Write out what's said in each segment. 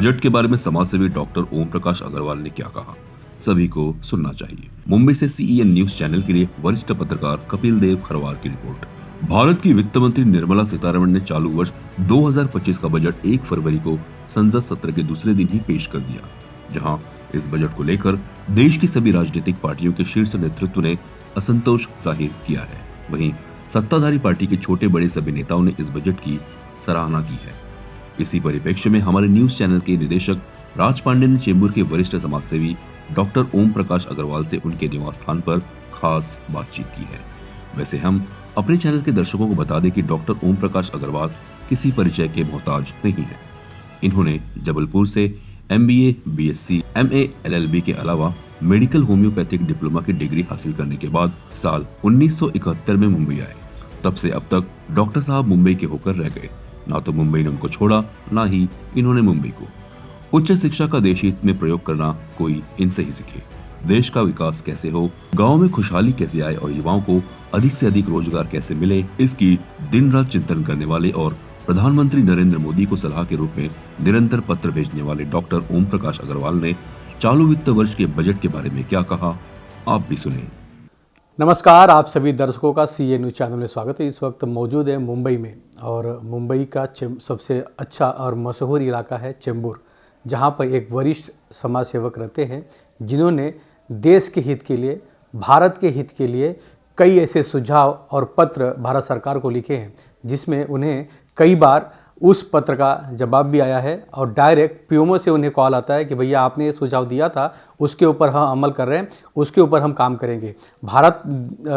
Budget के बारे में समाजसेवी डॉक्टर ओम प्रकाश अग्रवाल ने क्या कहा, सभी को सुनना चाहिए। मुंबई से सीईएन न्यूज चैनल के लिए वरिष्ठ पत्रकार कपिल देव खरवार की रिपोर्ट। भारत की वित्त मंत्री निर्मला सीतारमण ने चालू वर्ष 2025 का बजट 1 फरवरी को संसद सत्र के दूसरे दिन ही पेश कर दिया, जहां इस बजट को लेकर देश की सभी राजनीतिक पार्टियों के शीर्ष नेतृत्व ने असंतोष जाहिर किया है। वहीं सत्ताधारी पार्टी के छोटे बड़े सभी नेताओं ने इस बजट की सराहना की है। इसी परिप्रेक्ष्य में हमारे न्यूज चैनल के निदेशक राज पांडे ने चेंबूर के वरिष्ठ समाजसेवी डॉक्टर ओम प्रकाश अग्रवाल से उनके निवास स्थान पर खास बातचीत की है। वैसे हम अपने चैनल के दर्शकों को बता दें कि डॉक्टर ओम प्रकाश अग्रवाल किसी परिचय के मोहताज नहीं है। इन्होंने जबलपुर से MBA, BSc, MA, LLB के अलावा मेडिकल होम्योपैथिक डिप्लोमा की डिग्री हासिल करने के बाद साल 1971 में मुंबई आए। तब से अब तक डॉक्टर साहब मुंबई के होकर रह गए। ना तो मुंबई ने उनको छोड़ा, ना ही इन्होंने मुंबई को। उच्च शिक्षा का देश हित में प्रयोग करना कोई इनसे ही सीखे। देश का विकास कैसे हो, गांव में खुशहाली कैसे आए और युवाओं को अधिक से अधिक रोजगार कैसे मिले, इसकी दिन रात चिंतन करने वाले और प्रधानमंत्री नरेंद्र मोदी को सलाह के रूप में निरंतर पत्र भेजने वाले डॉक्टर ओम प्रकाश अग्रवाल ने चालू वित्त वर्ष के बजट के बारे में क्या कहा, आप भी सुने। नमस्कार, आप सभी दर्शकों का सीएन न्यूज चैनल में स्वागत है। इस वक्त मौजूद है मुंबई में और मुंबई का सबसे अच्छा और मशहूर इलाका है चेंबूर, जहां पर एक वरिष्ठ समाज सेवक रहते हैं जिन्होंने देश के हित के लिए, भारत के हित के लिए कई ऐसे सुझाव और पत्र भारत सरकार को लिखे हैं, जिसमें उन्हें कई बार उस पत्र का जवाब भी आया है और डायरेक्ट पीएमओ से उन्हें कॉल आता है कि भैया आपने ये सुझाव दिया था, उसके ऊपर हम अमल कर रहे हैं, उसके ऊपर हम काम करेंगे। भारत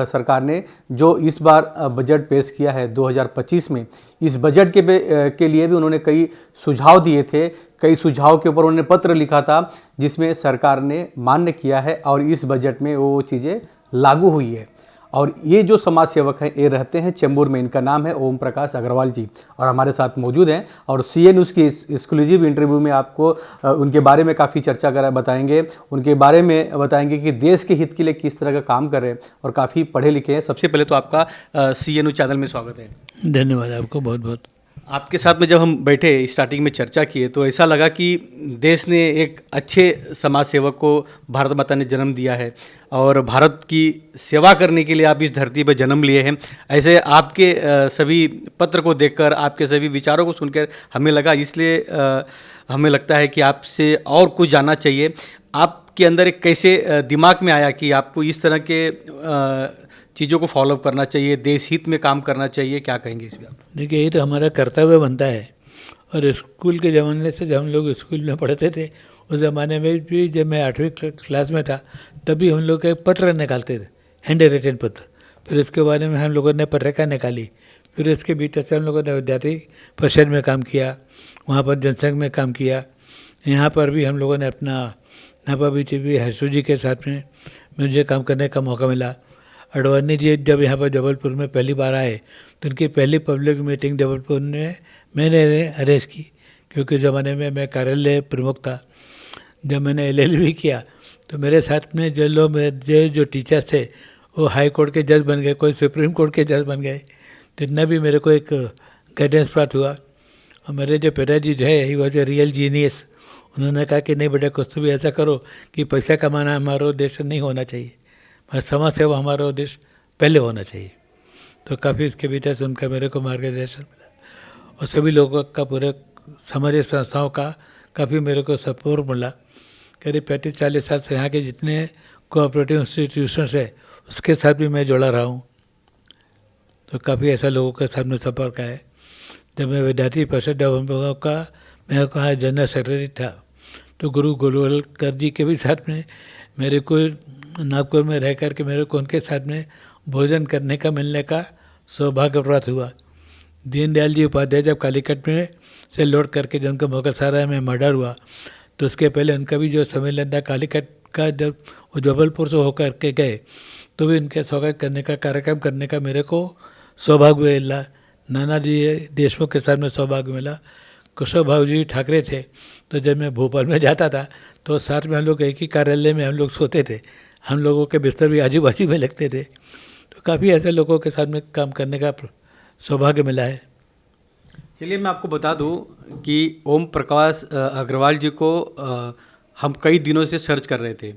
सरकार ने जो इस बार बजट पेश किया है 2025 में, इस बजट के लिए भी उन्होंने कई सुझाव दिए थे। कई सुझाव के ऊपर उन्होंने पत्र लिखा था, जिसमें सरकार ने मान्य किया है और इस बजट में वो चीज़ें लागू हुई है। और ये जो समाज सेवक हैं, ये रहते हैं चेंबूर में। इनका नाम है ओम प्रकाश अग्रवाल जी और हमारे साथ मौजूद हैं और सीएन न्यूज़ की एक्सक्लूसिव इंटरव्यू में आपको उनके बारे में काफ़ी चर्चा बताएंगे। उनके बारे में बताएंगे कि देश के हित के लिए किस तरह का काम कर रहे हैं और काफ़ी पढ़े लिखे हैं। सबसे पहले तो आपका सीएन न्यूज़ चैनल में स्वागत है। धन्यवाद आपको बहुत बहुत। आपके साथ में जब हम बैठे स्टार्टिंग में चर्चा किए तो ऐसा लगा कि देश ने एक अच्छे समाज सेवक को भारत माता ने जन्म दिया है और भारत की सेवा करने के लिए आप इस धरती पर जन्म लिए हैं। ऐसे आपके सभी पत्र को देखकर, आपके सभी विचारों को सुनकर हमें लगा, इसलिए हमें लगता है कि आपसे और कुछ जानना चाहिए। आपके अंदर एक कैसे दिमाग में आया कि आपको इस तरह के चीज़ों को फॉलो करना चाहिए, देश हित में काम करना चाहिए, क्या कहेंगे इस पर आप? देखिए, ये तो हमारा कर्तव्य बनता है। और स्कूल के ज़माने से जब हम लोग स्कूल में पढ़ते थे, उस ज़माने में भी जब मैं 8वीं क्लास में था, तभी हम लोग एक पत्र निकालते थे, हैंड रिटन पत्र। फिर इसके बारे में हम लोगों ने पत्रिका निकाली। फिर इसके भीतर से हम लोगों ने विद्यार्थी परिषद में काम किया, वहाँ पर जनसंघ में काम किया। यहाँ पर भी हम लोगों ने अपना नापा बीजेपी हर्षू जी के साथ में मुझे काम करने का मौका मिला। अडवाणी जी जब यहाँ पर जबलपुर में पहली बार आए तो उनकी पहली पब्लिक मीटिंग जबलपुर में मैंने अरेंज की, क्योंकि ज़माने में मैं कार्यालय प्रमुख था। जब मैंने LLB किया तो मेरे साथ में जो लोग जो टीचर्स थे वो हाई कोर्ट के जज बन गए, कोई सुप्रीम कोर्ट के जज बन गए। तो इतना भी मेरे को एक गाइडेंस प्राप्त हुआ। और मेरे जो पिताजी जो है, he was a real genius. उन्होंने कहा कि नहीं बेटा, कुछ तो भी ऐसा करो कि पैसा कमाना हमारा उद्देश्य नहीं होना चाहिए, समाज सेवा हमारा उद्देश्य पहले होना चाहिए। तो काफ़ी इसके भीतर से उनका मेरे को मार्गदर्शन मिला और सभी लोगों का, पूरे सामाजिक संस्थाओं का काफ़ी मेरे को सपोर्ट मिला। करीब 35-40 साल से यहाँ के जितने कोऑपरेटिव इंस्टीट्यूशंस है उसके साथ भी मैं जुड़ा रहा हूँ। तो काफ़ी ऐसा लोगों के साथ में संपर्क है। जब मैं विद्यार्थी परिषद जब हम लोगों का मैं कहा जनरल सेक्रेटरी था, तो गुरु गोलवलकर जी के भी साथ में मेरे को नागपुर में रह कर के मेरे को उनके साथ में भोजन करने का मिलने का सौभाग्य प्राप्त हुआ। दीनदयाल जी उपाध्याय जब कालीकट में से लौट करके जब उनका मुगल सराय में मर्डर हुआ, तो उसके पहले उनका भी जो सम्मेलन था कालीकट का, जब वो जबलपुर से होकर के गए तो भी उनके स्वागत करने का कार्यक्रम करने का मेरे को सौभाग्य मिला। नानाजी देशमुख के साथ में सौभाग्य मिला। कुशव भाऊ जी ठाकरे थे, तो जब मैं भोपाल में जाता था तो साथ में हम लोग एक ही कार्यालय में हम लोग सोते थे। हम लोगों के बिस्तर भी आजू बाजू में लगते थे। तो काफ़ी ऐसे लोगों के साथ में काम करने का सौभाग्य मिला है। चलिए मैं आपको बता दूं कि ओम प्रकाश अग्रवाल जी को हम कई दिनों से सर्च कर रहे थे,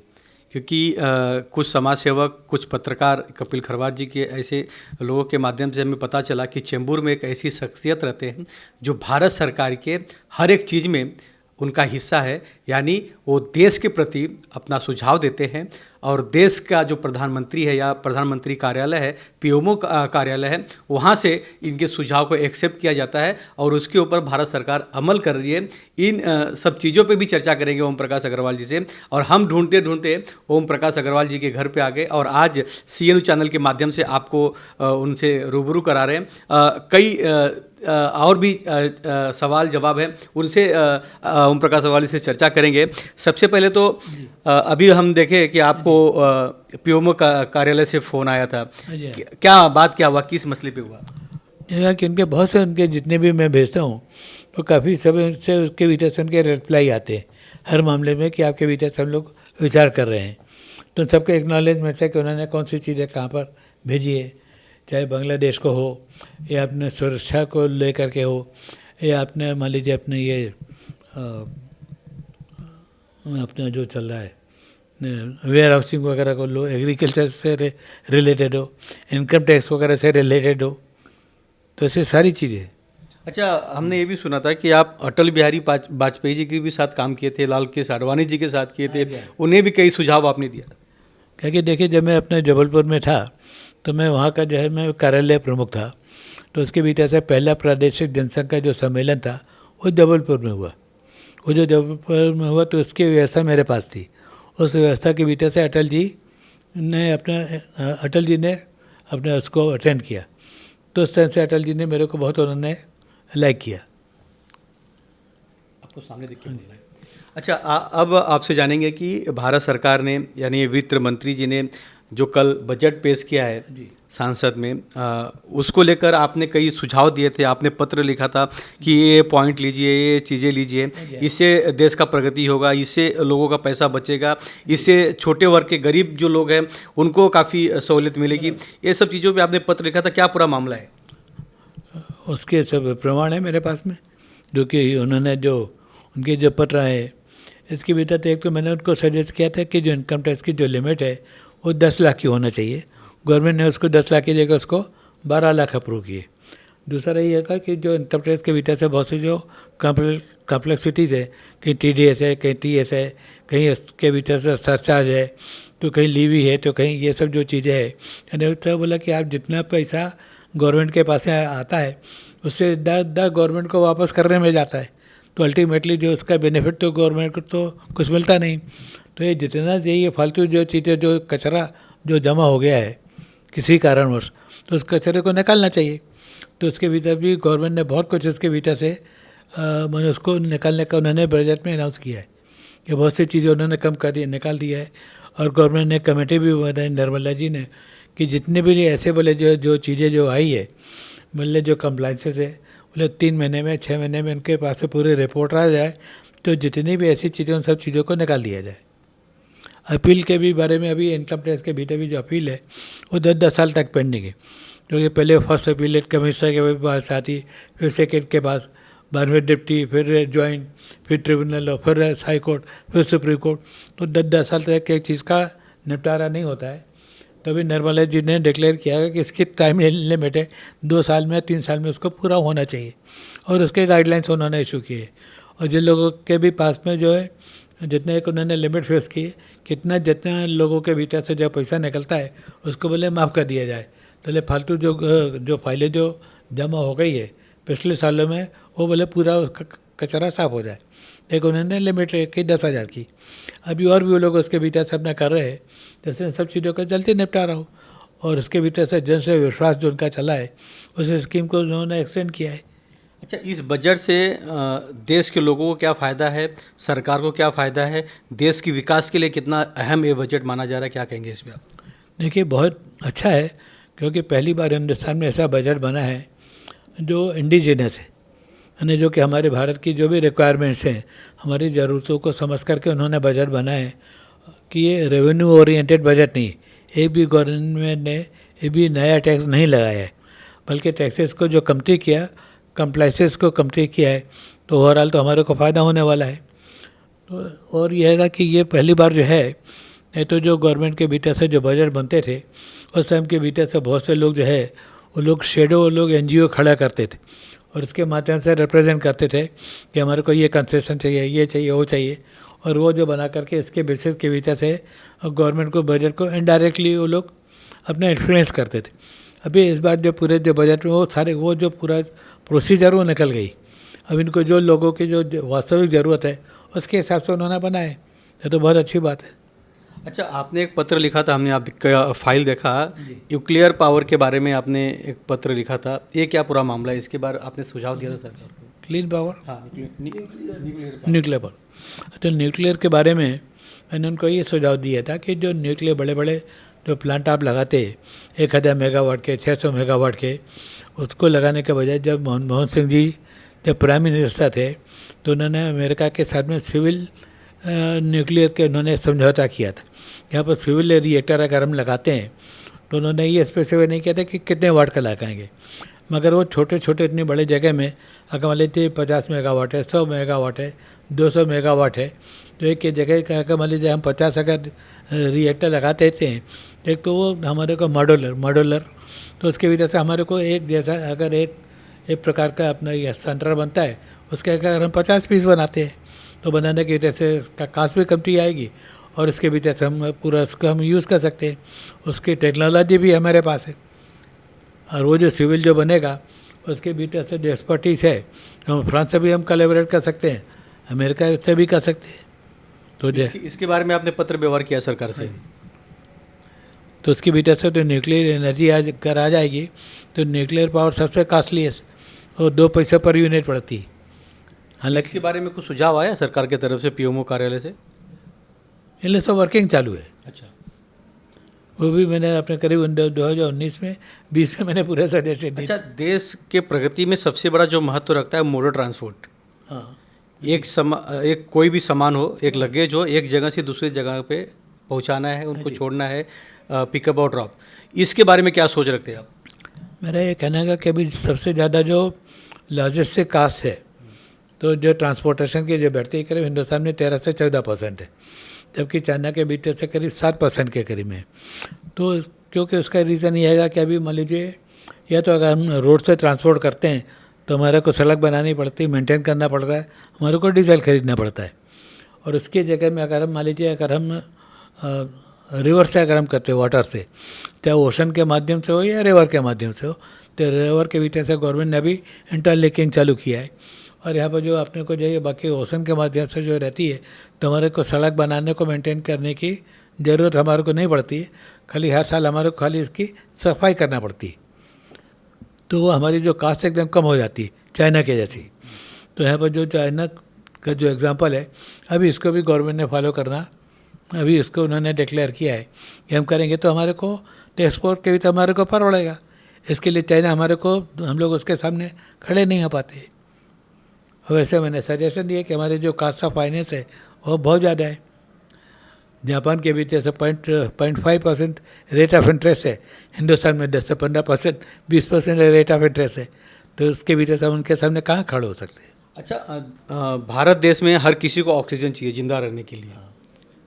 क्योंकि कुछ समाज सेवक, कुछ पत्रकार, कपिल खरवार जी के ऐसे लोगों के माध्यम से हमें पता चला कि चेंबूर में एक ऐसी शख्सियत रहते हैं जो भारत सरकार के हर एक चीज़ में उनका हिस्सा है, यानी वो देश के प्रति अपना सुझाव देते हैं और देश का जो प्रधानमंत्री है या प्रधानमंत्री कार्यालय है, पीएमओ कार्यालय है, वहाँ से इनके सुझाव को एक्सेप्ट किया जाता है और उसके ऊपर भारत सरकार अमल कर रही है। इन सब चीज़ों पे भी चर्चा करेंगे ओम प्रकाश अग्रवाल जी से। और हम ढूंढते ढूंढते ओम प्रकाश अग्रवाल जी के घर पे आ गए और आज CNU चैनल के माध्यम से आपको उनसे रूबरू करा रहे हैं। कई और भी सवाल जवाब है, उनसे ओम प्रकाश अग्रवाल से चर्चा करेंगे। सबसे पहले तो अभी हम देखें कि आपको पीएमओ कार्यालय से फ़ोन आया था, क्या बात क्या हुआ, किस मसले पे हुआ? जैसा कि उनके बहुत से उनके जितने भी मैं भेजता हूँ तो काफ़ी सब से उसके भीतर से उनके रिप्लाई आते हैं हर मामले में कि आपके भीतर से हम लोग विचार कर रहे हैं। तो सबके एक्नॉलेजमेंट है कि उन्होंने कौन सी चीज़ें कहाँ पर भेजी है, चाहे बांग्लादेश को हो या अपने सुरक्षा को लेकर के हो या अपने मान लीजिए अपने ये अपना जो चल रहा है वेयर हाउसिंग वगैरह को लो, एग्रीकल्चर से रिलेटेड हो, इनकम टैक्स वगैरह से रिलेटेड हो, तो ऐसे सारी चीज़ें। अच्छा, हमने ये भी सुना था कि आप अटल बिहारी वाजपेयी जी के भी साथ काम किए थे, लाल कृष्ण आडवाणी जी के साथ किए थे, उन्हें भी कई सुझाव आपने दिया। क्योंकि देखिए जब मैं अपने जबलपुर में था तो मैं वहाँ का जो है मैं कार्यालय प्रमुख था, तो उसके भीतर से पहला प्रादेशिक जनसंघ का जो सम्मेलन था वो जबलपुर में हुआ। वो जो जबलपुर में हुआ तो उसकी व्यवस्था मेरे पास थी। उस व्यवस्था के भीतर से अटल जी ने अपने उसको अटेंड किया, तो उस टाइम से अटल जी ने मेरे को बहुत उन्होंने लाइक किया। आपको सामने देख के बोलना है। अच्छा, अब आपसे जानेंगे कि भारत सरकार ने यानी वित्त मंत्री जी ने जो कल बजट पेश किया है सांसद में, उसको लेकर आपने कई सुझाव दिए थे, आपने पत्र लिखा था कि ये पॉइंट लीजिए, ये चीज़ें लीजिए, इससे देश का प्रगति होगा, इससे लोगों का पैसा बचेगा, इससे छोटे वर्ग के गरीब जो लोग हैं उनको काफ़ी सहूलियत मिलेगी। ये सब चीज़ों पे आपने पत्र लिखा था, क्या पूरा मामला है? उसके सब प्रमाण है मेरे पास में, जो कि उन्होंने जो उनके जो पत्र है इसके भीतर तो एक तो मैंने उनको सजेस्ट किया था कि जो इनकम टैक्स की जो लिमिट है वो 10 लाख की होना चाहिए। गवर्नमेंट ने उसको 10 लाख की जगह उसको 12 लाख अप्रूव किए। दूसरा ये है कि जो इनकम टैक्स के भीतर से बहुत सी जो कॉम्प्लेक्सिटीज़ है, कहीं TDS है, कहीं TS है, कहीं उसके भीतर से सरचार्ज है, तो कहीं लीवी है, तो कहीं ये सब जो चीज़ें है, मैंने तो बोला कि आप जितना पैसा गवर्नमेंट के पास आता है उससे गवर्नमेंट को वापस करने में जाता है, तो अल्टीमेटली जो उसका बेनिफिट तो गवर्नमेंट को तो कुछ मिलता नहीं। तो ये जितना ये फालतू जो चीज़ें, जो कचरा जो जमा हो गया है किसी कारणवश, तो उस कचरे को निकालना चाहिए। तो उसके भीतर भी गवर्नमेंट ने बहुत कुछ उसके भीतर से मैंने उसको निकालने का उन्होंने बजट में अनाउंस किया है कि बहुत सी चीज़ें उन्होंने कम कर दी, निकाल दिया है। और गवर्नमेंट ने कमेटी भी बनाई निर्मला जी ने कि जितने भी ऐसे बोले जो चीज़ें जो आई है, बोले जो कंप्लाइंसेस है, बोले 3 महीने में 6 महीने में उनके पास से पूरी रिपोर्ट आ जाए, तो जितनी भी ऐसी चीज़ें उन सब चीज़ों को निकाल दिया जाए। अपील के भी बारे में अभी इनकम टैक्स के भीतर भी जो अपील है वो 10 साल तक पेंडिंग है, क्योंकि पहले फर्स्ट अपीलेट कमिश्नर के पास आती, फिर सेकेंड के पास, बाद में डिप्टी, फिर ज्वाइंट, फिर ट्रिब्यूनल, और फिर हाई कोर्ट, फिर सुप्रीम कोर्ट। तो 10 साल तक एक चीज़ का निपटारा नहीं होता है। तभी निर्मला जी ने डिक्लेयर किया है कि इसकी टाइम लिमिट है 2 साल में, 3 साल में उसको पूरा होना चाहिए, और उसके गाइडलाइंस उन्होंने इशू किए। और जिन लोगों के भी पास में जो है जितने एक उन्होंने लिमिट फिक्स की, जितना लोगों के भीतर से जो पैसा निकलता है उसको बोले माफ़ कर दिया जाए। तो बोले फालतू जो फाइलें जो जमा हो गई है पिछले सालों में, वो बोले पूरा उसका कचरा साफ हो जाए। एक उन्होंने लिमिट रखी 10,000 की। अभी और भी वो लोग उसके भीतर से अपना कर रहे हैं, जैसे सब चीज़ों का जल्दी निपटारा हो। और उसके भीतर से जन से विश्वास जो उनका चला है, उस स्कीम को उन्होंने एक्सटेंड किया है। अच्छा, इस बजट से देश के लोगों को क्या फ़ायदा है, सरकार को क्या फ़ायदा है, देश की विकास के लिए कितना अहम ये बजट माना जा रहा है, क्या कहेंगे इस पर आप? देखिए, बहुत अच्छा है, क्योंकि पहली बार हिंदुस्तान में ऐसा बजट बना है जो इंडिजिनस है, यानी जो कि हमारे भारत की जो भी रिक्वायरमेंट्स हैं, हमारी ज़रूरतों को समझ करके उन्होंने बजट बनाया है। कि ये रेवेन्यू ओरिएंटेड बजट नहीं, एक भी गवर्नमेंट ने एक भी नया टैक्स नहीं लगाया है, बल्कि टैक्सेस को जो कमती किया कंप्लाइंसेस को कम्प्लीट किया है तो ओवरऑल तो हमारे को फ़ायदा होने वाला है। तो और यह है कि ये पहली बार जो है, नहीं तो जो गवर्नमेंट के भीतर से जो बजट बनते थे उस टाइम के भीतर से बहुत से लोग जो है वो लोग शेडो लोग एनजीओ खड़ा करते थे और उसके माध्यम से रिप्रेजेंट करते थे कि हमारे को ये कंसेशन चाहिए, ये चाहिए, वो चाहिए, और वो जो बना करके इसके बेसिस के भीतर से गवर्नमेंट को बजट को इनडायरेक्टली वो लोग अपना इन्फ्लुएंस करते थे। अभी इस बार जो पूरे जो बजट में वो सारे वो जो पूरा प्रोसीजर वो निकल गई। अब इनको जो लोगों की जो वास्तविक ज़रूरत है उसके हिसाब से उन्होंने बनाए, ये तो बहुत अच्छी बात है। अच्छा, आपने एक पत्र लिखा था, हमने आपका फाइल देखा, न्यूक्लियर पावर के बारे में आपने एक पत्र लिखा था। ये क्या पूरा मामला है, इसके बारे आपने सुझाव दिया था सरकार को? क्लीन पावर, हाँ, न्यूक्लियर पावर। तो न्यूक्लियर के बारे में मैंने उनको ये सुझाव दिया था कि जो न्यूक्लियर बड़े बड़े जो प्लांट आप लगाते 1000 मेगावाट के, 600 मेगावाट के, उसको लगाने के बजाय जब मनमोहन सिंह जी जब प्राइम मिनिस्टर थे तो उन्होंने अमेरिका के साथ में सिविल न्यूक्लियर के उन्होंने समझौता किया था। यहाँ पर सिविल रिएक्टर अगर हम लगाते हैं तो उन्होंने ये स्पेसिफाई नहीं किया था कि कितने वाट का लगाएंगे, मगर वो छोटे छोटे इतनी बड़े जगह में अगर मान लीजिए 50 मेगावाट है, 100 मेगावाट है, 200 मेगावाट है, तो एक जगह का अगर मान लीजिए हम 50 अगर रिएक्टर लगाते हैं, एक तो वो हमारे को मॉडुलर तो उसके वजह से हमारे को एक जैसा अगर एक प्रकार का अपना ये सेंटर बनता है, उसके अगर हम 50 पीस बनाते हैं तो बनाने की वजह से उसका कास्ट भी कमती आएगी और उसके वजह से हम पूरा उसको हम यूज़ कर सकते हैं। उसकी टेक्नोलॉजी भी हमारे पास है और वो जो सिविल जो बनेगा उसके भीतर से जो एक्सपर्टीज़ है, हम फ्रांस से भी हम कोलैबोरेट कर सकते हैं, अमेरिका से भी कर सकते हैं। तो इसके बारे में आपने पत्र व्यवहार किया सरकार से? तो उसकी भीतर से तो न्यूक्लियर एनर्जी अगर आ जाएगी तो न्यूक्लियर पावर सबसे कास्टली है और 2 पैसे पर यूनिट पड़ती। हालांकि इसके बारे में कुछ सुझाव आया सरकार की तरफ से, पीएमओ कार्यालय से? इनमें सब वर्किंग चालू है। अच्छा, वो भी मैंने अपने करीब 2019 में 20 में मैंने पूरे सजेशन दिए। अच्छा, देश के प्रगति में सबसे बड़ा जो महत्व रखता है मोडल ट्रांसपोर्ट। हाँ, एक कोई भी सामान हो, एक लगेज हो, एक जगह से दूसरी जगह पे पहुंचाना है, उनको छोड़ना है, पिकअप और ड्रॉप, इसके बारे में क्या सोच रखते हैं आप? मेरा ये कहना है कि अभी सबसे ज़्यादा जो लॉजिस्टिक कास्ट है तो जो ट्रांसपोर्टेशन की जो बढ़ती करीब हिंदुस्तान में 13 से 14% है, जबकि चाइना के भीतर से करीब 7% के करीब है। तो क्योंकि उसका रीज़न ये है कि अभी मान लीजिए या तो अगर हम रोड से ट्रांसपोर्ट करते हैं तो हमारे को सड़क बनानी पड़ती है, मेंटेन करना पड़ता है, हमारे को डीजल खरीदना पड़ता है। और उसकी जगह में अगर हम मान लीजिए अगर हम रिवर से अगर हम करते हो, वाटर से, चाहे ओशन के माध्यम से हो या रिवर के माध्यम से हो, तो रिवर के भीतर से गवर्नमेंट ने अभी इंटरलिंकिंग चालू किया है। और यहाँ पर जो अपने को जो बाकी ओशन के माध्यम से जो रहती है तो हमारे को सड़क बनाने को मेंटेन करने की ज़रूरत हमारे को नहीं पड़ती है, खाली हर साल हमारे को खाली इसकी सफाई करना पड़ती है। तो वो हमारी जो कास्ट एकदम कम हो जाती है चाइना के जैसी। तो यहाँ पर जो चाइना का जो एग्जांपल है अभी इसको भी गवर्नमेंट ने फॉलो करना, अभी इसको उन्होंने डिक्लेयर किया है कि हम करेंगे तो हमारे को एक्सपोर्ट के भी तो हमारे को पड़ेगा। इसके लिए चाइना हमारे को हम लोग उसके सामने खड़े नहीं हो पाते। वैसे मैंने सजेशन दिया कि हमारे जो कास्ट ऑफ फाइनेंस है वो बहुत ज़्यादा है। जापान के भीतर से 0.5% रेट ऑफ इंटरेस्ट है, हिंदुस्तान में 10 से 15%, 20% रेट ऑफ इंटरेस्ट है, तो उसके भीतर से हम उनके सामने कहाँ खड़े हो सकते हैं। अच्छा, भारत देश में हर किसी को ऑक्सीजन चाहिए जिंदा रहने के लिए,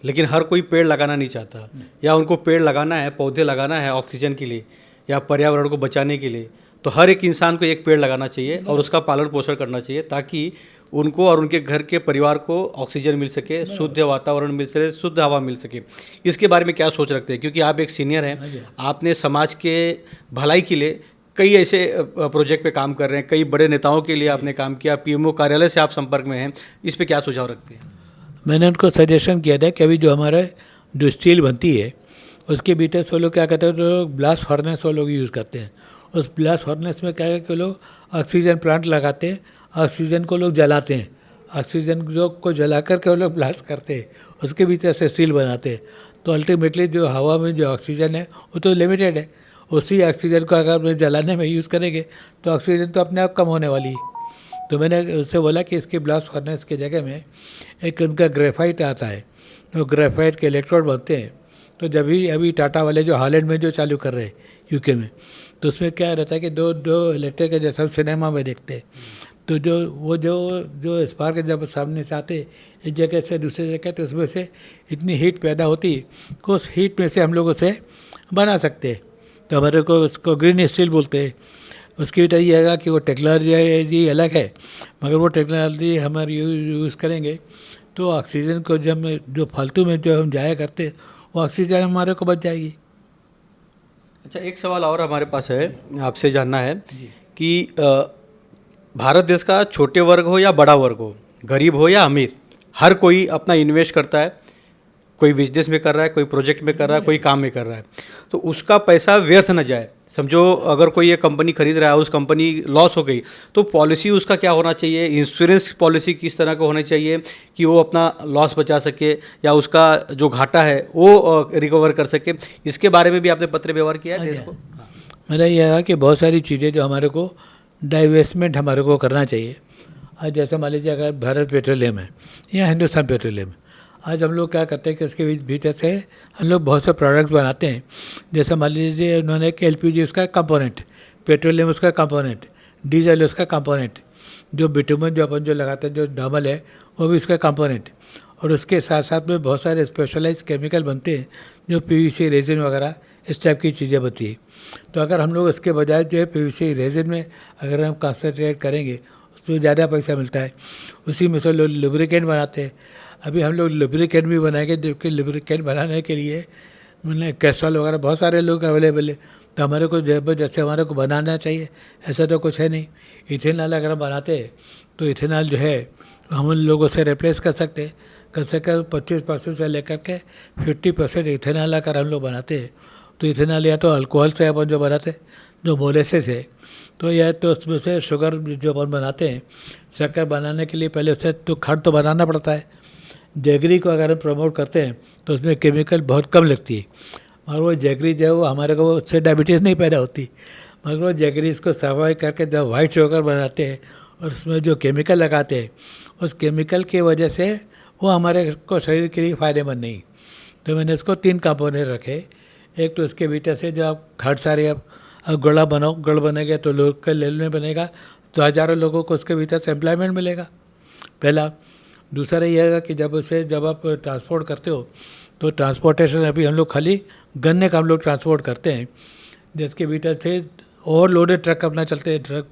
लेकिन हर कोई पेड़ लगाना नहीं चाहता, या उनको पेड़ लगाना है, पौधे लगाना है ऑक्सीजन के लिए या पर्यावरण को बचाने के लिए, तो हर एक इंसान को एक पेड़ लगाना चाहिए और उसका पालन पोषण करना चाहिए ताकि उनको और उनके घर के परिवार को ऑक्सीजन मिल सके, शुद्ध वातावरण मिल सके, शुद्ध हवा मिल सके। इसके बारे में क्या सोच रखते हैं, क्योंकि आप एक सीनियर हैं, आपने समाज के भलाई के लिए कई ऐसे प्रोजेक्ट पे काम कर रहे हैं, कई बड़े नेताओं के लिए आपने काम किया, पीएमओ कार्यालय से आप संपर्क में हैं, इस पे क्या सुझाव रखते हैं? मैंने उनको सजेशन किया था कि अभी जो हमारे जो स्टील बनती है उसके भीतर से वो लोग क्या कहते हैं, तो ब्लास्ट फर्नेस वो लोग यूज़ करते हैं। उस ब्लास्ट फर्नेस में क्या है कि लोग ऑक्सीजन प्लांट लगाते हैं, ऑक्सीजन को लोग जलाते हैं, ऑक्सीजन जो को जला करके वो लोग ब्लास्ट करते हैं, उसके भीतर से स्टील बनाते हैं। तो अल्टीमेटली जो हवा में जो ऑक्सीजन है वो तो लिमिटेड है, उसी ऑक्सीजन को अगर जलाने में यूज़ करेंगे तो ऑक्सीजन तो अपने आप कम होने वाली है। तो मैंने उससे बोला कि इसके ब्लास्ट फर्नेस की जगह में एक उनका ग्रेफाइट आता है, वो ग्रेफाइट के इलेक्ट्रोड बनते हैं। तो जब भी अभी टाटा वाले जो हॉलैंड में जो चालू कर रहे हैं यूके में, तो उसमें क्या रहता है कि दो दो इलेक्ट्रिक के जैसा सिनेमा में देखते हैं, तो जो स्पार्क जब सामने से आते एक जगह से दूसरी जगह, तो उसमें से इतनी हीट पैदा होती है कि उस हीट में से हम लोग उसे बना सकते हैं। तो हमारे को उसको ग्रीन स्टील बोलते हैं। उसकी वजह ये है कि वो टेक्नोलॉजी अलग है, मगर वो टेक्नोलॉजी हमारे यूज़ करेंगे तो ऑक्सीजन को जब जो फालतू में जो हम जाया करते हैं वो ऑक्सीजन हमारे को बच जाएगी। अच्छा, एक सवाल और हमारे पास है, आपसे जानना है कि भारत देश का छोटे वर्ग हो या बड़ा वर्ग हो, गरीब हो या अमीर, हर कोई अपना इन्वेस्ट करता है, कोई बिजनेस में कर रहा है, कोई प्रोजेक्ट में कर रहा है, कोई काम में कर रहा है, तो उसका पैसा व्यर्थ न जाए। समझो अगर कोई ये कंपनी खरीद रहा है, उस कंपनी लॉस हो गई, तो पॉलिसी उसका क्या होना चाहिए, इंश्योरेंस पॉलिसी किस तरह का होनी चाहिए कि वो अपना लॉस बचा सके या उसका जो घाटा है वो रिकवर कर सके, इसके बारे में भी आपने पत्र व्यवहार किया है देश को? मेरा यह है कि बहुत सारी चीज़ें जो हमारे को डाइवेस्टमेंट हमारे को करना चाहिए। आज जैसे मान लीजिए अगर भारत पेट्रोलियम है या हिंदुस्तान पेट्रोलियम, आज हम लोग क्या करते हैं कि इसके भीतर से हम लोग बहुत से प्रोडक्ट्स बनाते हैं। जैसे मान लीजिए उन्होंने एक LPG उसका कंपोनेंट, पेट्रोलियम उसका कंपोनेंट, डीजल उसका कंपोनेंट, जो बिटुमन जो अपन जो लगाते हैं जो डामल है वो भी उसका कंपोनेंट, और उसके साथ साथ में बहुत सारे स्पेशलाइज केमिकल बनते हैं जो PVC रेजिन वगैरह इस टाइप की चीज़ें बनती है। तो अगर हम लोग इसके बजाय जो है PVC रेजिन में अगर हम कंसनट्रेट करेंगे उसमें ज़्यादा पैसा मिलता है। उसी में से लोग लुब्रिकेंट बनाते हैं। अभी हम लोग लुब्रिकेंट भी बनाएंगे, जबकि लुब्रिकेंट बनाने के लिए मतलब कैस्ट्रॉल वगैरह बहुत सारे लोग अवेलेबल है। तो हमारे को जैसे हमारे को बनाना चाहिए ऐसा तो कुछ है नहीं। इथेनॉल अगर हम बनाते हैं तो इथेनॉल जो है हम लोगों से रिप्लेस कर सकते हैं, कम से कम 25% से लेकर के 50% इथेनॉल अगर हम लोग बनाते हैं तो इथेनॉल या तो अल्कोहल से अपन जो बनाते हैं जो मोलेसेस है, तो या तो उसमें से शुगर जो अपन बनाते हैं, शक्कर बनाने के लिए पहले उससे तो खंड तो बनाना पड़ता है। जैगरी को अगर हम प्रमोट करते हैं तो उसमें केमिकल बहुत कम लगती है, मगर वो जैगरी जो है वो हमारे को उससे डायबिटीज़ नहीं पैदा होती, मगर वो जैगरी इसको सफाई करके जब वाइट शुगर बनाते हैं और उसमें जो केमिकल लगाते हैं उस केमिकल की वजह से वो हमारे को शरीर के लिए फ़ायदेमंद नहीं। तो मैंने इसको 3 कंपोनेंट रखे। एक तो उसके भीतर से जो आप खट सारे आप गुड़ा बनाओ, गुड़ बनेगा तो लोकल लेवल में बनेगा तो हज़ारों लोगों को उसके भीतर से एम्प्लॉयमेंट मिलेगा, पहला। दूसरा ये है कि जब आप ट्रांसपोर्ट करते हो तो ट्रांसपोर्टेशन अभी हम लोग खाली गन्ने का हम लोग ट्रांसपोर्ट करते हैं, जिसके भीतर से ओवरलोडेड ट्रक अपना चलते हैं ट्रक,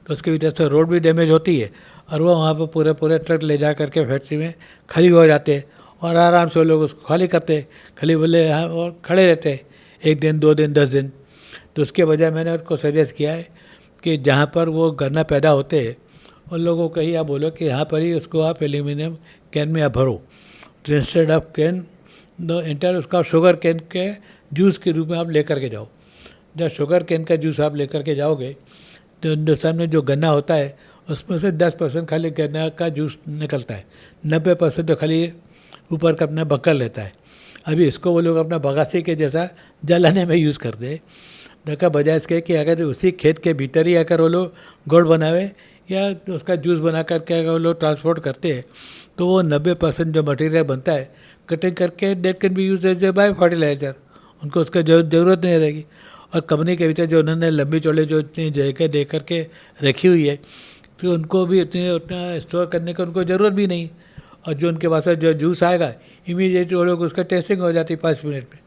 तो उसके भीतर से रोड भी डैमेज होती है और वो वहाँ पर पूरे ट्रक ले जा करके फैक्ट्री में खाली हो जाते हैं और आराम से लोग उसको खाली करते हैं, खाली बोले यहाँ और खड़े रहते हैं 1 दिन 2 दिन 10 दिन। तो उसके बजाय मैंने उनको सजेस्ट किया है कि जहाँ पर वो गन्ना पैदा होते हैं उन लोगों को ही आप बोलो कि यहाँ पर ही उसको आप एल्यूमिनियम कैन में आप भरो, तो instead of can the inter उसका शुगर कैन के जूस के रूप में आप लेकर के जाओ। जब शुगर कैन का जूस आप लेकर के जाओगे तो हिंदुस्तान में जो गन्ना होता है उसमें से 10% खाली गन्ना का जूस निकलता है, 90% तो खाली ऊपर का अपना बक्कल रहता है। अभी इसको वो लोग अपना बगासी के जैसा जलाने में यूज़ करते हैं। देखा बजाय इसके कि अगर उसी खेत के भीतर ही अगर वो लोग गुड़ बनावे या उसका जूस बना करके अगर वो लोग ट्रांसपोर्ट करते हैं तो वो 90% जो मटेरियल बनता है कटिंग करके that can be use as a bio fertilizer, उनको उसका ज़रूरत नहीं रहेगी। और कंपनी के भीतर जो उन्होंने लंबी चौड़े जो इतनी जगह दे करके रखी हुई है तो उनको भी उतना स्टोर करने की उनको ज़रूरत भी नहीं। और जो उनके पास जो जूस आएगा इमीडिएट वो लोग उसका टेस्टिंग हो जाती है 5 मिनट में,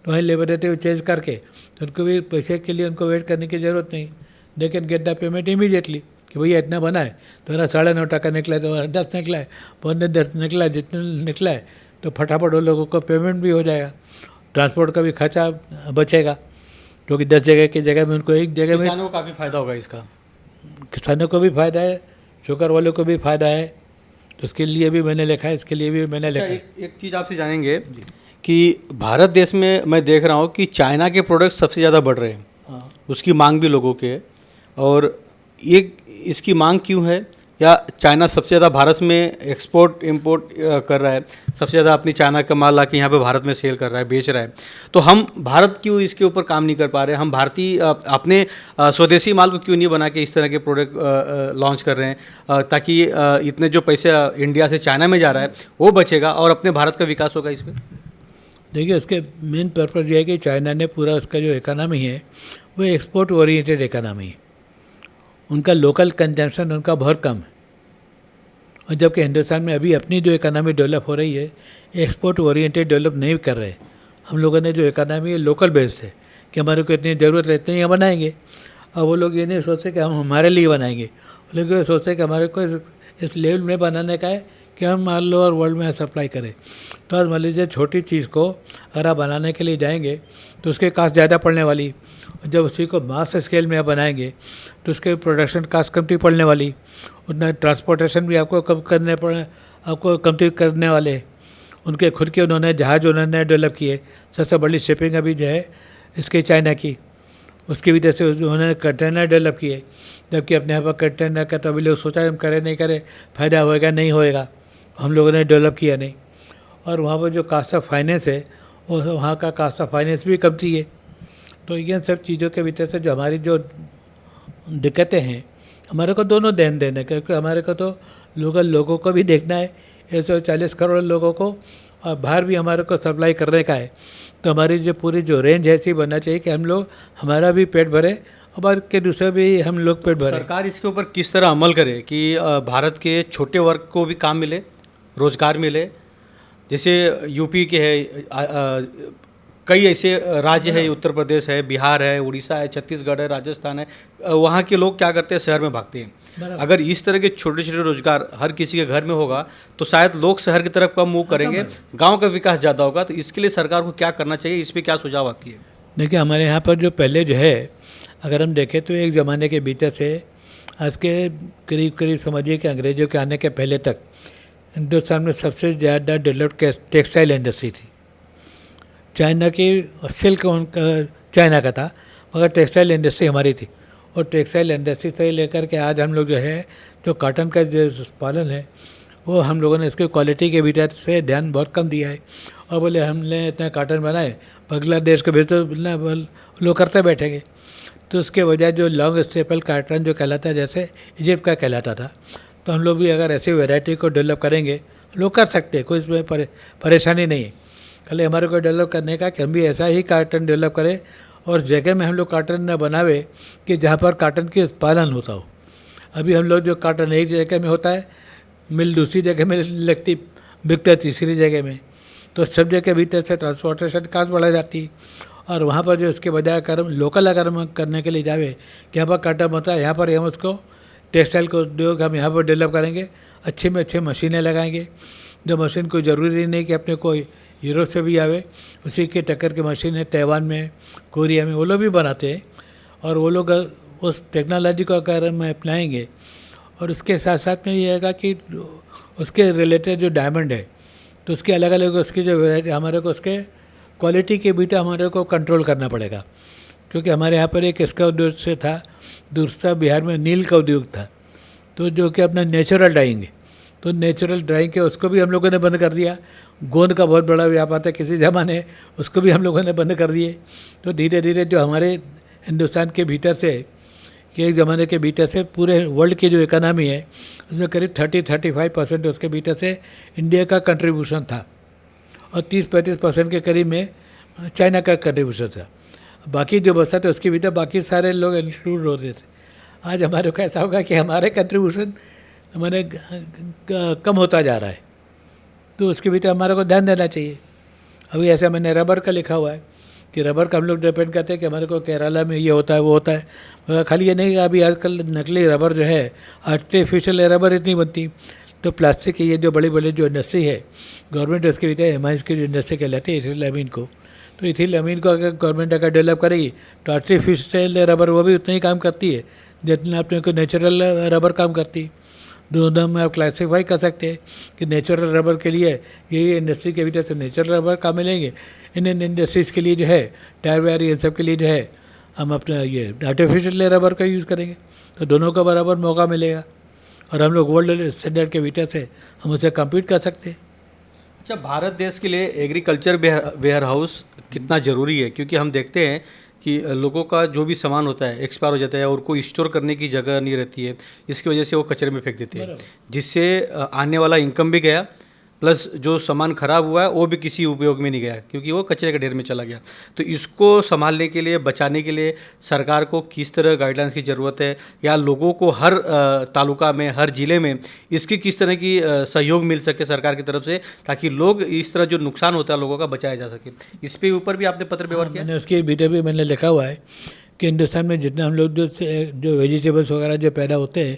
तो वहीं लेबोरेटरी चेंज करके तो उनको भी पैसे के लिए उनको वेट करने की ज़रूरत नहीं। They can get the payment immediately कि भैया इतना बना है तो मेरा 9.5 टका निकला है, तो 10 निकला है, 10 निकला है, जितना निकला है तो फटाफट उन लोगों को पेमेंट भी हो जाएगा, ट्रांसपोर्ट का भी खर्चा बचेगा, क्योंकि 10 जगह की जगह में उनको एक जगह में। किसानों को काफ़ी फ़ायदा होगा इसका, किसानों को भी फ़ायदा है, शुगर वालों को भी फ़ायदा है, तो उसके लिए भी मैंने लिखा है, इसके लिए भी मैंने लिखा है। एक चीज़ आपसे जानेंगे कि भारत देश में मैं देख रहा हूँ कि चाइना के प्रोडक्ट सबसे ज़्यादा बढ़ रहे हैं, उसकी मांग भी लोगों के है, और ये इसकी मांग क्यों है, या चाइना सबसे ज़्यादा भारत में एक्सपोर्ट इंपोर्ट कर रहा है, सबसे ज़्यादा अपनी चाइना का माल लाके यहाँ पे भारत में सेल कर रहा है, बेच रहा है, तो हम भारत क्यों इसके ऊपर काम नहीं कर पा रहे? हम भारतीय अपने स्वदेशी माल को क्यों नहीं बना के इस तरह के प्रोडक्ट लॉन्च कर रहे हैं, ताकि इतने जो पैसे इंडिया से चाइना में जा रहा है वो बचेगा और अपने भारत का विकास होगा इसमें। देखिए उसके मेन पर्पज़ ये है कि चाइना ने पूरा उसका जो इकोनॉमी है वो एक्सपोर्ट ओरिएंटेड इकोनॉमी है। उनका लोकल कंजम्पशन उनका बहुत कम है, और जबकि हिंदुस्तान में अभी अपनी जो इकोनॉमी डेवलप हो रही है, एक्सपोर्ट ओरिएंटेड डेवलप नहीं कर रहे। हम लोगों ने जो इकोनॉमी है लोकल बेस्ड है कि हमारे को इतनी ज़रूरत है इतनी हम बनाएंगे। और वो लोग ये नहीं सोचते कि हम हमारे लिए बनाएंगे, वो लोग ये सोचते हैं कि हमारे को इस लेवल में बनाने का है कि हम मान लो और वर्ल्ड में सप्लाई करें। तो आज मान लीजिए छोटी चीज़ को अगर आप बनाने के लिए जाएंगे तो उसके कास्ट ज़्यादा पड़ने वाली, जब उसी को मास स्केल में आप बनाएंगे तो उसके प्रोडक्शन कास्ट कमती पड़ने वाली, उतना ट्रांसपोर्टेशन भी आपको कम करने पड़े, आपको कमती करने वाले। उनके खुद के उन्होंने जहाज़ उन्होंने डेवलप किए, सबसे बड़ी शिपिंग अभी जो है इसके चाइना की, उसकी वजह से उन्होंने कंटेनर डेवलप किए, जबकि अपने यहाँ पर कंटेनर का तो अभी लोग सोचा हम करें नहीं करें, फ़ायदा होएगा नहीं होएगा, हम लोगों ने डेवलप किया नहीं। और वहाँ पर जो कास्ट ऑफ फाइनेंस है वो वहाँ का कास्ट ऑफ फाइनेंस भी कमती है। तो ये सब चीज़ों के वजह से जो हमारी जो दिक्कतें हैं, हमारे को दोनों देन है, क्योंकि हमारे को तो लोगों को भी देखना है, 140 करोड़ लोगों को, और बाहर भी हमारे को सप्लाई करने का है। तो हमारी जो पूरी जो रेंज ऐसी बनना चाहिए कि हम लोग हमारा भी पेट भरे और बाहर के दूसरे भी हम लोग पेट भरे। सरकार इसके ऊपर किस तरह अमल करे कि भारत के छोटे वर्ग को भी काम मिले, रोजगार मिले? जैसे यूपी के है, कई ऐसे राज्य है, उत्तर प्रदेश है, बिहार है, उड़ीसा है, छत्तीसगढ़ है, राजस्थान है, वहाँ के लोग क्या करते हैं, शहर में भागते हैं। अगर इस तरह के छोटे छोटे रोजगार हर किसी के घर में होगा तो शायद लोग शहर की तरफ कम मूव करेंगे, गांव का विकास ज़्यादा होगा। तो इसके लिए सरकार को क्या करना चाहिए, इस पर क्या सुझाव आपकी है? देखिए, हमारे यहाँ पर जो पहले जो है अगर हम देखें तो एक ज़माने के भीतर से आज के करीब समझिए कि अंग्रेजों के आने के पहले तक हिंदुस्तान में सबसे ज़्यादा डेवलप्ड टेक्सटाइल इंडस्ट्री थी। चाइना की सिल्क चाइना का था, मगर टेक्सटाइल इंडस्ट्री हमारी थी। और टेक्सटाइल इंडस्ट्री से लेकर के आज हम लोग जो है जो कॉटन का जो पालन है वो हम लोगों ने इसके क्वालिटी के भीतर से ध्यान बहुत कम दिया है। और बोले हमने इतना कॉटन बनाए, बांग्लादेश को भेज दो, लोग करते बैठेंगे। तो उसके वजह जो लॉन्ग स्टेपल कॉटन जो कहलाता है, जैसे इजिप्ट का कहलाता था, तो हम लोग भी अगर ऐसी वैरायटी को डेवलप करेंगे, लोग कर सकते हैं, कोई इसमें परेशानी नहीं है। खाली हमारे को डेवलप करने का कि हम भी ऐसा ही कॉटन डेवलप करें और जगह में हम लोग कॉटन न बनावे कि जहाँ पर कॉटन की उत्पादन होता हो। अभी हम लोग जो कॉटन एक जगह में होता है, मिल दूसरी जगह में लगती, बिकता तीसरी जगह में, तो सब जगह भीतर से ट्रांसपोर्टेशन कास्ट बढ़ा जाती। और वहाँ पर जो उसके बजाय अगर हम लोकल अगर हम करने के लिए जावे कि यहाँ पर कॉटन बनता है, यहाँ पर हम उसको टेक्सटाइल को उद्योग हम यहाँ पर डेवलप करेंगे, अच्छे में अच्छे मशीनें लगाएंगे, जो मशीन कोई ज़रूरी नहीं कि अपने कोई यूरोप से भी आवे, उसी के टक्कर की मशीन है ताइवान में, कोरिया में, वो लोग भी बनाते हैं। और वो लोग उस टेक्नोलॉजी को अगर हम अपनाएंगे और उसके साथ साथ में ये आएगा कि उसके रिलेटेड जो डायमंड है तो उसके अलग अलग उसकी जो वेराइटी, हमारे को उसके क्वालिटी के बीटा हमारे को कंट्रोल करना पड़ेगा। क्योंकि हमारे यहाँ पर एक इसका उद्योग से था, दूसरा बिहार में नील का उद्योग था, तो जो कि अपना नेचुरल डाइंग है, तो नेचुरल ड्राइंग के उसको भी हम लोगों ने बंद कर दिया। गोंद का बहुत बड़ा व्यापार था किसी ज़माने, उसको भी हम लोगों ने बंद कर दिए। तो धीरे धीरे जो हमारे हिंदुस्तान के भीतर से कि एक ज़माने के भीतर से पूरे वर्ल्ड की जो इकोनॉमी है उसमें करीब 30-35% उसके भीतर से इंडिया का कंट्रीब्यूशन था और 30-35% के करीब में चाइना का कंट्रीब्यूशन था। बाकी जो बचता था उसके भीतर बाकी सारे लोग इंक्लूड होते थे। आज हमारे को ऐसा होगा कि हमारे कंट्रीब्यूशन हमारे कम होता जा रहा है, तो उसके भीतर हमारे को ध्यान देना चाहिए। अभी ऐसा मैंने रबर का लिखा हुआ है कि रबर का हम लोग डिपेंड करते हैं कि हमारे को केरला में ये होता है वो होता है, मगर खाली ये नहीं कि अभी आजकल नकली रबर जो है, आर्टिफिशियल रबर इतनी बनती, तो प्लास्टिक की ये जो बड़ी बड़ी जो इंडस्ट्री है, गवर्नमेंट उसके भीतर एमाइज की जो इंडस्ट्री कहलाती है इथिल अमीन को, तो इथिल अमीन को अगर गवर्नमेंट अगर डेवलप करेगी तो आर्टिफिशियल रबर वो भी उतना ही काम करती है जितना अपने को नेचुरल रबर काम करती। दोनों में आप क्लासीफाई कर सकते हैं कि नेचुरल रबर के लिए यही इंडस्ट्री के भीतर से नेचुरल रबर काम मिलेंगे, इंडियन इंडस्ट्रीज़ के लिए जो है टायर वायर ये सब के लिए जो है हम अपना ये आर्टिफिशियल रबर का यूज़ करेंगे, तो दोनों का बराबर मौका मिलेगा और हम लोग वर्ल्ड स्टैंडर्ड के भीतर से हम उसे कम्पीट कर सकते हैं। अच्छा, भारत देश के लिए एग्रीकल्चर वेयर हाउस कितना ज़रूरी है? क्योंकि हम देखते हैं कि लोगों का जो भी सामान होता है एक्सपायर हो जाता है और कोई स्टोर करने की जगह नहीं रहती है, इसकी वजह से वो कचरे में फेंक देते हैं, जिससे आने वाला इनकम भी गया, प्लस जो सामान खराब हुआ है वो भी किसी उपयोग में नहीं गया क्योंकि वो कचरे के ढेर में चला गया। तो इसको संभालने के लिए, बचाने के लिए सरकार को किस तरह गाइडलाइंस की ज़रूरत है, या लोगों को हर तालुका में, हर ज़िले में इसकी किस तरह की सहयोग मिल सके सरकार की तरफ से, ताकि लोग इस तरह जो नुकसान होता है लोगों का बचाया जा सके। इस पे ऊपर भी आपने पत्र व्यवहार किया? मैंने उसके बीटे भी मैंने लिखा हुआ है कि हिंदुस्तान में जितना हम लोग जो वेजिटेबल्स वगैरह जो पैदा होते हैं,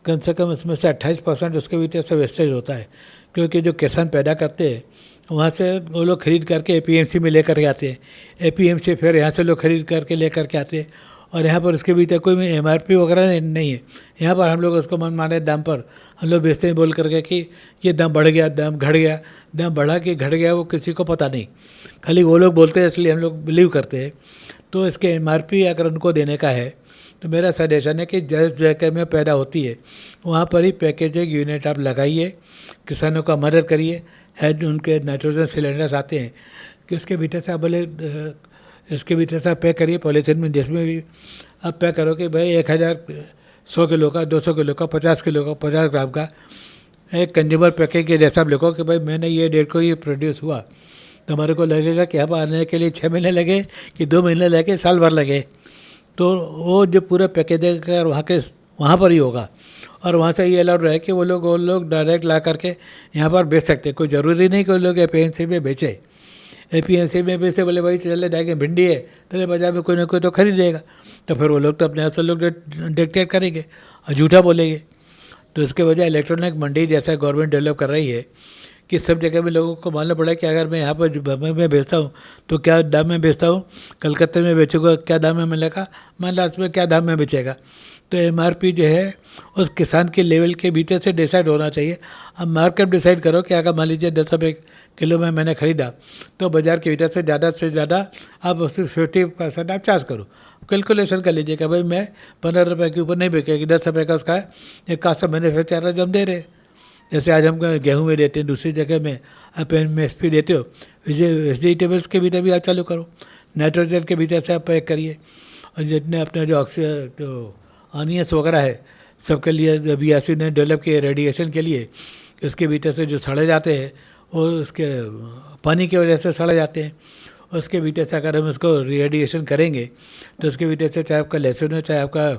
कम से कम उसमें से 28% उसके भीतर से वेस्टेज होता है, क्योंकि जो किसान पैदा करते हैं वहाँ से वो लोग खरीद करके APMC में लेकर के आते हैं, APMC फिर यहाँ से लोग खरीद करके लेकर के आते हैं, और यहाँ पर उसके भीतर कोई MRP वगैरह नहीं है। यहाँ पर हम लोग उसको मनमाने दाम पर हम लोग बेचते हैं, बोल करके कि ये दाम बढ़ गया, दाम घट गया, दाम बढ़ा कि घट गया वो किसी को पता नहीं, खाली वो लोग बोलते हैं, इसलिए हम लोग बिलीव करते हैं। तो इसके MRP अगर उनको देने का है तो मेरा सजेशन है कि जिस जगह में पैदा होती है वहाँ पर ही पैकेजिंग यूनिट आप लगाइए, किसानों का मदद करिए। है उनके नाइट्रोजन सिलेंडर्स आते हैं कि उसके भीतर से आप बोले इसके भीतर से आप पैक करिए पॉलीथीन में, जिसमें भी आप पैक करो कि भाई 1,100 किलो का, 200 किलो का, 50 किलो का, 50 ग्राम का एक कंज्यूमर पैकिंग के जैसा आप लिखो कि भाई मैंने ये डेट को ये प्रोड्यूस हुआ। तो हमारे को लगेगा कि यहाँ आने के लिए 6 महीने लगे कि 2 महीने लगे, साल भर लगे। तो वो जो पूरा पैकेजिंग का वहाँ पर ही होगा, और वहाँ से ये अलाउड रहे कि वो लोग डायरेक्ट ला करके यहाँ पर बेच सकते हैं। कोई ज़रूरी नहीं कि वो लोग APMC में बेचे। APMC में बेचते बोले भाई चले जाएंगे, भिंडी है चले बाजार में कोई ना कोई तो खरीदेगा, तो फिर वो लोग तो अपने हाथ से लोग डिक्टेट करेंगे और झूठा बोलेंगे। तो उसके वजह इलेक्ट्रॉनिक मंडी जैसा गवर्नमेंट डेवलप कर रही है कि सब जगह में लोगों को मालूम पड़ा कि अगर मैं यहाँ पर बम्बई में बेचता हूँ तो क्या दाम में बेचता हूँ, कलकत्ते में बेचूंगा क्या दाम में मिलेगा, महाराष्ट्र में क्या दाम में बेचेगा। तो MRP जो है उस किसान के लेवल के भीतर से डिसाइड होना चाहिए। अब मार्केट डिसाइड करो कि अगर मान लीजिए 10 रुपये किलो में मैंने ख़रीदा तो बाज़ार के भीतर से ज़्यादा आप उससे 50% आप चार्ज करो। कैलकुलेशन कर लीजिए कि भाई मैं 15 रुपये के ऊपर नहीं बिकेगी, 10 रुपये का उसका एक खासा मैन्युफैक्चरर जो हम दे रहे हैं। जैसे आज हम गेहूँ में देते हैं, दूसरी जगह में आप MSP देते हो, वेजिटेबल्स के भीतर भी आप चालू करो, नाइट्रोजन के भीतर से आप पैक करिए। और जितने अपने जो ऑनियंस वगैरह है सबके लिए BRC ने डेवलप किए रेडिएशन के लिए, कि उसके भीतर से जो सड़े जाते हैं वो उसके पानी की वजह से सड़े जाते हैं। उसके भीतर से अगर हम उसको रेडिएशन करेंगे तो उसके भीतर से चाहे आपका लहसुन हो, चाहे आपका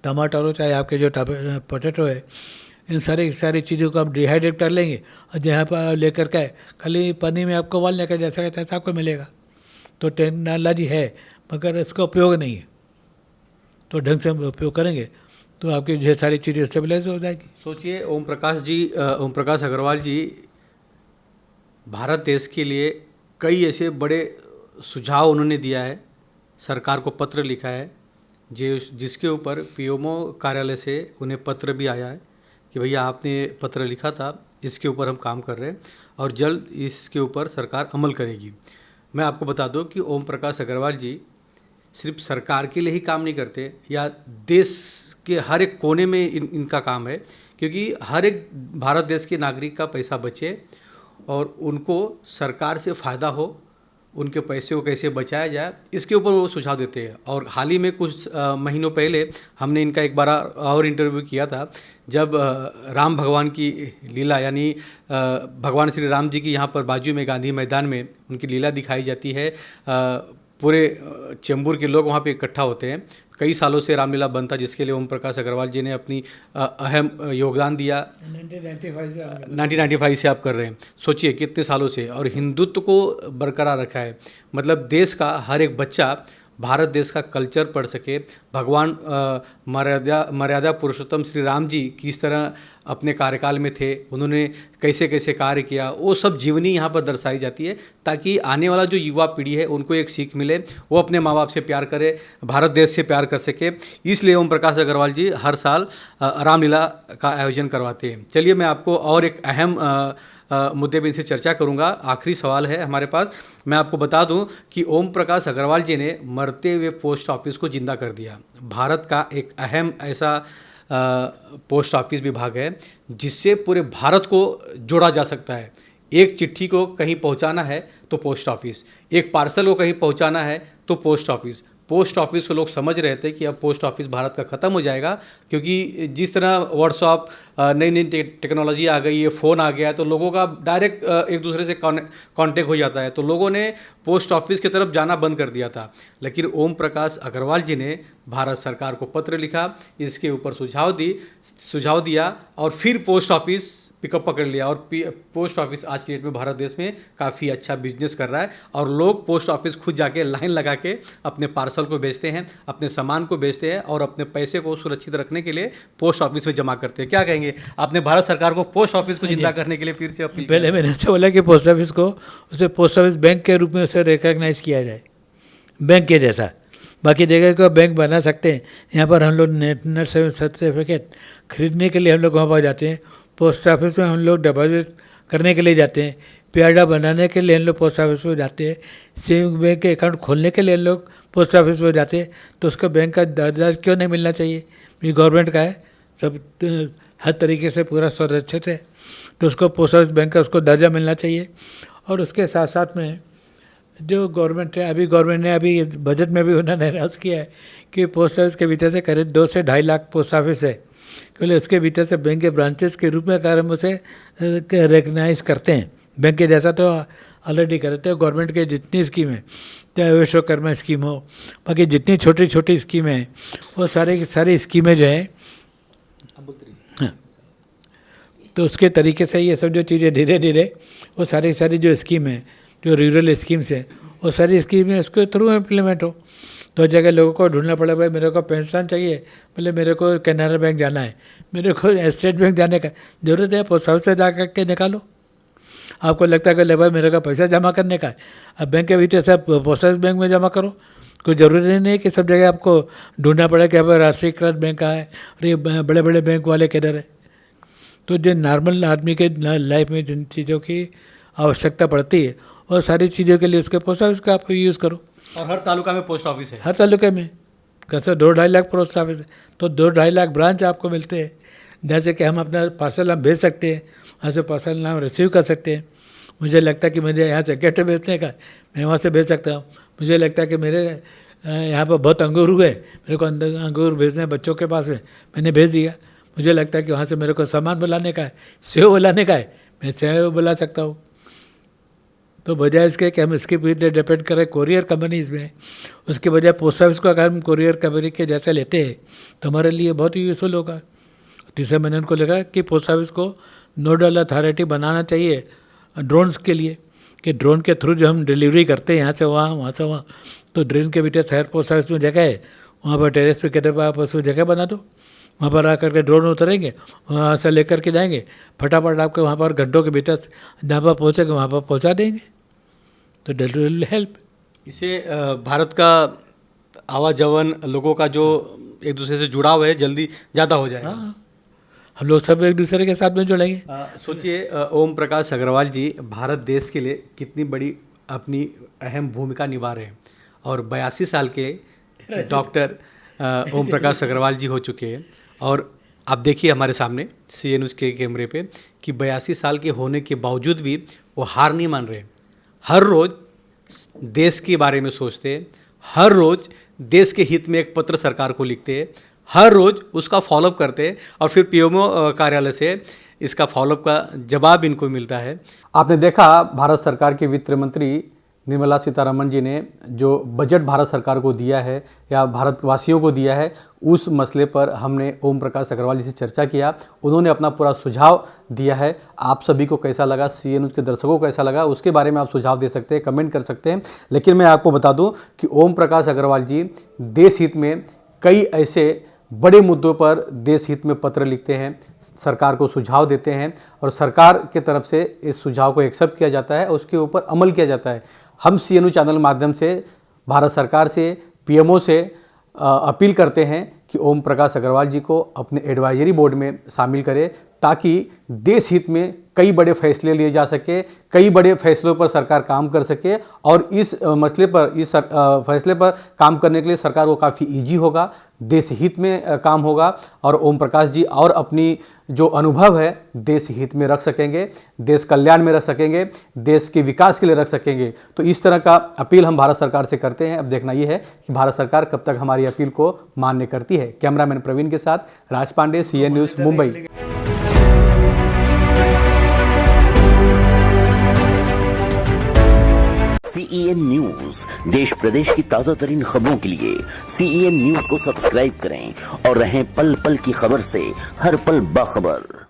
टमाटर हो, चाहे आपके जो पोटैटो है, इन सारी चीज़ों को आप डिहाइड्रेट कर लेंगे और जहाँ पर लेकर के खाली पानी में आपको उबालने का जैसा कहता है आपको मिलेगा। तो टेक्नोलॉजी है मगर इसका उपयोग नहीं है, तो ढंग से हम उपयोग करेंगे तो आपकी ढेर सारी चीज़ें स्टेबलाइज हो जाएगी। सोचिए ओम प्रकाश अग्रवाल जी भारत देश के लिए कई ऐसे बड़े सुझाव उन्होंने दिया है, सरकार को पत्र लिखा है, जिसके ऊपर PMO कार्यालय से उन्हें पत्र भी आया है कि भैया आपने पत्र लिखा था, इसके ऊपर हम काम कर रहे हैं और जल्द इसके ऊपर सरकार अमल करेगी। मैं आपको बता दूं कि ओम प्रकाश अग्रवाल जी सिर्फ सरकार के लिए ही काम नहीं करते, या देश के हर एक कोने में इनका काम है, क्योंकि हर एक भारत देश के नागरिक का पैसा बचे और उनको सरकार से फ़ायदा हो, उनके पैसे को कैसे बचाया जाए, इसके ऊपर वो सुझाव देते हैं। और हाल ही में कुछ महीनों पहले हमने इनका एक बार और इंटरव्यू किया था, जब राम भगवान की लीला, यानी भगवान श्री राम जी की यहाँ पर बाजू में गांधी मैदान में उनकी लीला दिखाई जाती है। पूरे चेंबूर के लोग वहाँ पे इकट्ठा होते हैं। कई सालों से रामलीला बनता, जिसके लिए ओम प्रकाश अग्रवाल जी ने अपनी अहम योगदान दिया। 1995 से आप कर रहे हैं, सोचिए कितने सालों से, और हिंदुत्व को बरकरार रखा है। मतलब देश का हर एक बच्चा भारत देश का कल्चर पढ़ सके, भगवान मर्यादा पुरुषोत्तम श्री राम जी किस तरह अपने कार्यकाल में थे, उन्होंने कैसे कैसे कार्य किया, वो सब जीवनी यहाँ पर दर्शाई जाती है, ताकि आने वाला जो युवा पीढ़ी है उनको एक सीख मिले, वो अपने माँ बाप से प्यार करे, भारत देश से प्यार कर सके। इसलिए ओम प्रकाश अग्रवाल जी हर साल रामलीला का आयोजन करवाते हैं। चलिए मैं आपको और एक अहम मुद्दे पर इनसे चर्चा करूंगा। आखिरी सवाल है हमारे पास। मैं आपको बता दूं कि ओम प्रकाश अग्रवाल जी ने मरते हुए पोस्ट ऑफिस को जिंदा कर दिया। भारत का एक अहम ऐसा पोस्ट ऑफिस विभाग है जिससे पूरे भारत को जोड़ा जा सकता है। एक चिट्ठी को कहीं पहुंचाना है तो पोस्ट ऑफिस, एक पार्सल को कहीं पहुंचाना है तो पोस्ट ऑफिस, पोस्ट ऑफिस को लोग समझ रहे थे कि अब पोस्ट ऑफिस भारत का ख़त्म हो जाएगा, क्योंकि जिस तरह व्हाट्सअप नई नई टेक्नोलॉजी आ गई है, फ़ोन आ गया है, तो लोगों का डायरेक्ट एक दूसरे से कांटेक्ट हो जाता है, तो लोगों ने पोस्ट ऑफिस की तरफ जाना बंद कर दिया था। लेकिन ओम प्रकाश अग्रवाल जी ने भारत सरकार को पत्र लिखा, इसके ऊपर सुझाव दिया और फिर पोस्ट ऑफिस पिकअप पकड़ लिया, और पोस्ट ऑफिस आज की डेट में भारत देश में काफ़ी अच्छा बिजनेस कर रहा है, और लोग पोस्ट ऑफिस खुद जाके लाइन लगा के अपने पार्सल को भेजते हैं, अपने सामान को भेजते हैं, और अपने पैसे को सुरक्षित रखने के लिए पोस्ट ऑफिस में जमा करते हैं। क्या कहेंगे, आपने भारत सरकार को पोस्ट ऑफिस को जिंदा करने के लिए फिर से अपील? पहले मैंने ऐसा बोला कि पोस्ट ऑफिस को उसे पोस्ट ऑफिस बैंक के रूप में उसे रिकॉग्नाइज किया जाए, बैंक के जैसा। बाकी जगह को बैंक बना सकते हैं, यहाँ पर हम लोग नेशनल सर्टिफिकेट खरीदने के लिए हम लोग वहाँ पर जाते हैं, पोस्ट ऑफिस में हम लोग डिपॉजिट करने के लिए जाते हैं, PRDA बनाने के लिए हम लोग पोस्ट ऑफिस में जाते हैं, सेविंग बैंक के अकाउंट खोलने के लिए हम लोग पोस्ट ऑफिस में जाते हैं। तो उसको बैंक का दर्जा क्यों नहीं मिलना चाहिए? ये गवर्नमेंट का है, सब हर तरीके से पूरा सुरक्षित है, तो उसको पोस्ट ऑफिस बैंक का उसको दर्जा मिलना चाहिए। और उसके साथ साथ में जो गवर्नमेंट है, अभी गवर्नमेंट ने अभी बजट में भी उन्होंने अनाउंस किया है कि पोस्ट ऑफिस के भीतर से करीब 2 से 2.5 लाख पोस्ट ऑफिस है, क्योंकि उसके भीतर से बैंक के ब्रांचेस के रूप में अगर हम उसे रिकग्नाइज करते हैं बैंक के जैसा, तो ऑलरेडी करते हैं। गवर्नमेंट के जितनी स्कीम है, चाहे विश्वकर्मा स्कीम हो, बाकी जितनी छोटी छोटी स्कीमें हैं, वो सारी स्कीमें जो हैं, हाँ, तो उसके तरीके से ये सब जो चीज़ें धीरे धीरे वो सारी जो स्कीम है, जो रूरल स्कीम्स है, वो सारी स्कीमें उसके थ्रू इम्प्लीमेंट हो। तो जगह लोगों को ढूंढना पड़ा, भाई मेरे को पेंशन चाहिए, बोले मेरे को कैनरा बैंक जाना है, मेरे को स्टेट बैंक जाने का जरूरत है, पोस्ट ऑफिस से जा करके निकालो। आपको लगता है कि ले भाई मेरे को पैसा जमा करने का है, अब बैंक के भीतर से पोस्ट ऑफिस बैंक में जमा करो। कोई ज़रूरी नहीं है कि सब जगह आपको ढूंढना पड़े कि अब राष्ट्रीयकृत बैंक का है और ये बड़े बड़े बैंक वाले किधर है। तो जो नॉर्मल आदमी के लाइफ में जिन चीज़ों की आवश्यकता पड़ती है, और सारी चीज़ों के लिए उसके पोस्ट ऑफिस का आप यूज़ करो। और हर तालुका में पोस्ट ऑफिस है, हर तालुके में कैसे 2-2.5 लाख पोस्ट ऑफिस है, तो 2-2.5 लाख ब्रांच आपको मिलते हैं, जैसे कि हम अपना पार्सल हम भेज सकते हैं, वहाँ से पार्सल नाम रिसीव कर सकते हैं। मुझे लगता है कि मुझे यहाँ से गेट भेजने का, मैं वहाँ से भेज सकता हूँ। मुझे लगता है कि मेरे यहाँ पर बहुत अंगूर हुए, मेरे को अंगूर भेजने हैं बच्चों के पास में, मैंने भेज दिया। मुझे लगता है कि वहाँ से मेरे को सामान बुलाने का है, सेव बुलाने का है, मैं सेव बुला सकता हूँ। तो बजाय इसके कि हम इसके पीछे डिपेंड करें कोरियर कंपनीज़ में, उसके बजाय पोस्ट ऑफिस को अगर हम कोरियर कंपनी के जैसे लेते हैं तो हमारे लिए बहुत ही यूजफुल होगा। तीसरे मैंने उनको लगा कि पोस्ट ऑफिस को नोडल अथॉरिटी बनाना चाहिए ड्रोन्स के लिए, कि ड्रोन के थ्रू जो हम डिलीवरी करते हैं यहाँ से वहाँ से वहाँ, तो ड्रोन के भीतर शहर पोस्ट ऑफिस में जगह है, वहाँ पर टेरेस पे कहते आप उसको जगह बना दो, वहाँ पर आकर के ड्रोन उतरेंगे, वहाँ से लेकर के जाएंगे, फटाफट आपके वहाँ पर घंटों के भीतर जहाँ पर पहुँचेंगे वहाँ पर पहुँचा देंगे। तो डेट विल हेल्प। इससे भारत का आवागमन, लोगों का जो एक दूसरे से जुड़ाव है, जल्दी ज़्यादा हो जाएगा। हाँ, हम लोग सब एक दूसरे के साथ में जुड़ेंगे। सोचिए ओम प्रकाश अग्रवाल जी भारत देश के लिए कितनी बड़ी अपनी अहम भूमिका निभा रहे हैं, और 82 साल के डॉक्टर ओम प्रकाश अग्रवाल जी हो चुके हैं। और आप देखिए हमारे सामने CA न्यूज़ के कैमरे पे कि 82 साल के होने के बावजूद भी वो हार नहीं मान रहे। हर रोज़ देश के बारे में सोचते हैं, हर रोज़ देश के हित में एक पत्र सरकार को लिखते हैं, हर रोज़ उसका फॉलोअप करते हैं, और फिर PMO कार्यालय से इसका फॉलोअप का जवाब इनको मिलता है। आपने देखा भारत सरकार के वित्त मंत्री निर्मला सीतारमण जी ने जो बजट भारत सरकार को दिया है या भारतवासियों को दिया है, उस मसले पर हमने ओम प्रकाश अग्रवाल जी से चर्चा किया। उन्होंने अपना पूरा सुझाव दिया है। आप सभी को कैसा लगा, CA न्यूज़ के दर्शकों को कैसा लगा, उसके बारे में आप सुझाव दे सकते हैं, कमेंट कर सकते हैं। लेकिन मैं आपको बता दूं कि ओम प्रकाश अग्रवाल जी देश हित में कई ऐसे बड़े मुद्दों पर देश हित में पत्र लिखते हैं, सरकार को सुझाव देते हैं, और सरकार के तरफ से इस सुझाव को एक्सेप्ट किया जाता है, उसके ऊपर अमल किया जाता है। हम CA न्यूज़ चैनल माध्यम से भारत सरकार से, PMO से अपील करते हैं कि ओम प्रकाश अग्रवाल जी को अपने एडवाइजरी बोर्ड में शामिल करें, ताकि देश हित में कई बड़े फैसले लिए जा सके, कई बड़े फैसलों पर सरकार काम कर सके और इस मसले पर, इस फैसले पर काम करने के लिए सरकार को काफ़ी इजी होगा, देश हित में काम होगा और ओम प्रकाश जी और अपनी जो अनुभव है देश हित में रख सकेंगे, देश कल्याण में रख सकेंगे, देश के विकास के लिए रख सकेंगे। तो इस तरह का अपील हम भारत सरकार से करते हैं। अब देखना यह है कि भारत सरकार कब तक हमारी अपील को मान्य करती है। कैमरामैन प्रवीण के साथ Raj Pandey, CNN news, Mumbai. CEN news देश प्रदेश की ताजा तरीन खबरों के लिए CEN न्यूज को सब्सक्राइब करें और रहें पल पल की खबर से हर पल बाखबर।